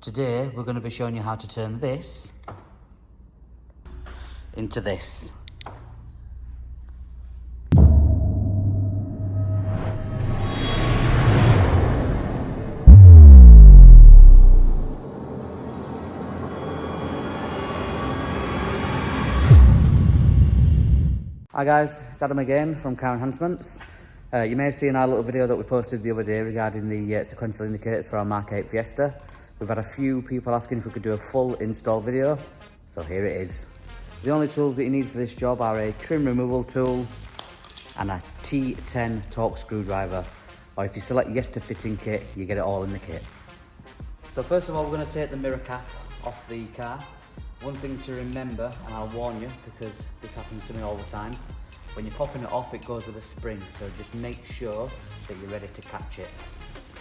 Today we're going to be showing you how to turn this into this. Hi guys, it's Adam again from CEUK Enhancements. You may have seen our little video that we posted the other day regarding the sequential indicators for our MK8 Fiesta. We've had a few people asking if we could do a full install video, so here it is. The only tools that you need for this job are a trim removal tool and a T10 torque screwdriver, or if you select yes to fitting kit, you get it all in the kit. So first of all, we're going to take the mirror cap off the car. One thing to remember, and I'll warn you because this happens to me all the time, when you're popping it off, it goes with a spring, so just make sure that you're ready to catch it.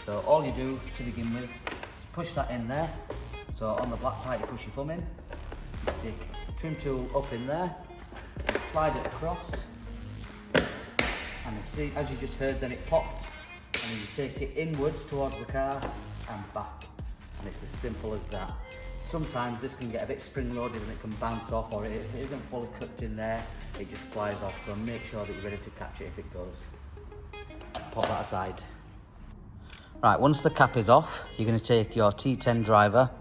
So all you do to begin with, push that in there. So on the black part, you push your thumb in, you stick trim tool up in there, and slide it across, and you see, as you just heard, then it popped, and then you take it inwards towards the car and back, and it's as simple as that. Sometimes this can get a bit spring loaded and it can bounce off, or it isn't fully clipped in there, it just flies off, so make sure that you're ready to catch it if it goes. Pop that aside. Right, once the cap is off, you're going to take your T10 driver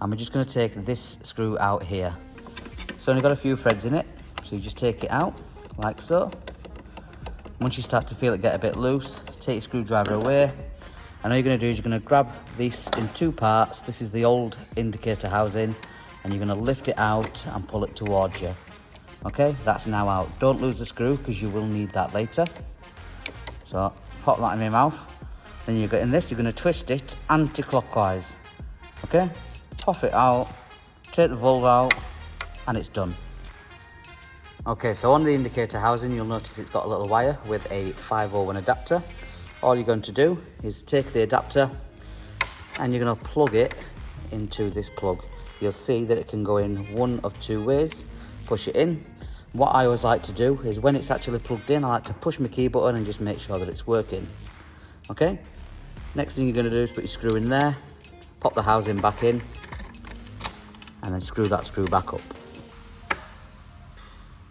and we're just going to take this screw out here. It's only got a few threads in it, so you just take it out like so. Once you start to feel it get a bit loose, take your screwdriver away, and all you're going to do is you're going to grab this in two parts. This is the old indicator housing, and you're going to lift it out and pull it towards you. Okay, that's now out. Don't lose the screw because you will need that later. So pop that in your mouth. Then you're getting this, you're going to twist it anti-clockwise. Okay, pop it out, take the valve out, and it's done. Okay, so on the indicator housing, you'll notice it's got a little wire with a 501 adapter. All you're going to do is take the adapter and you're going to plug it into this plug. You'll see that it can go in one of two ways. Push it in. What I always like to do is when it's actually plugged in, I like to push my key button and just make sure that it's working. Okay, next thing you're going to do is put your screw in there, pop the housing back in, and then screw that screw back up.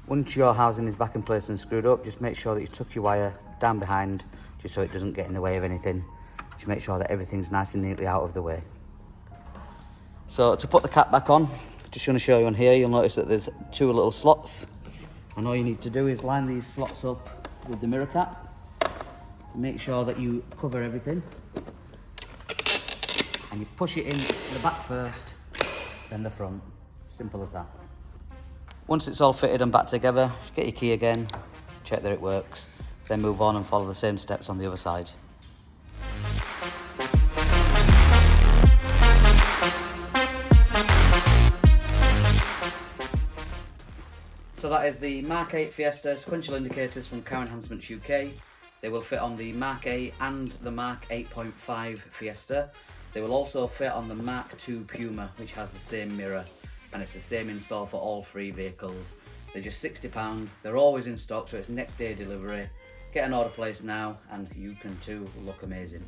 Once your housing is back in place and screwed up, just make sure that you tuck your wire down behind, just so it doesn't get in the way of anything. Just make sure that everything's nice and neatly out of the way. So to put the cap back on, just going to show you on here, you'll notice that there's two little slots, and all you need to do is line these slots up with the mirror cap. Make sure that you cover everything, and you push it in the back first, then the front. Simple as that. Once it's all fitted and back together, just get your key again, check that it works, then move on and follow the same steps on the other side. So that is the MK8 Fiesta sequential indicators from CEUK Enhancements UK. They will fit on the MK8 and the MK8.5 Fiesta. They will also fit on the MK2 Puma, which has the same mirror, and it's the same install for all three vehicles. They're just £60. They're always in stock, so it's next day delivery. Get an order placed now and you can too look amazing.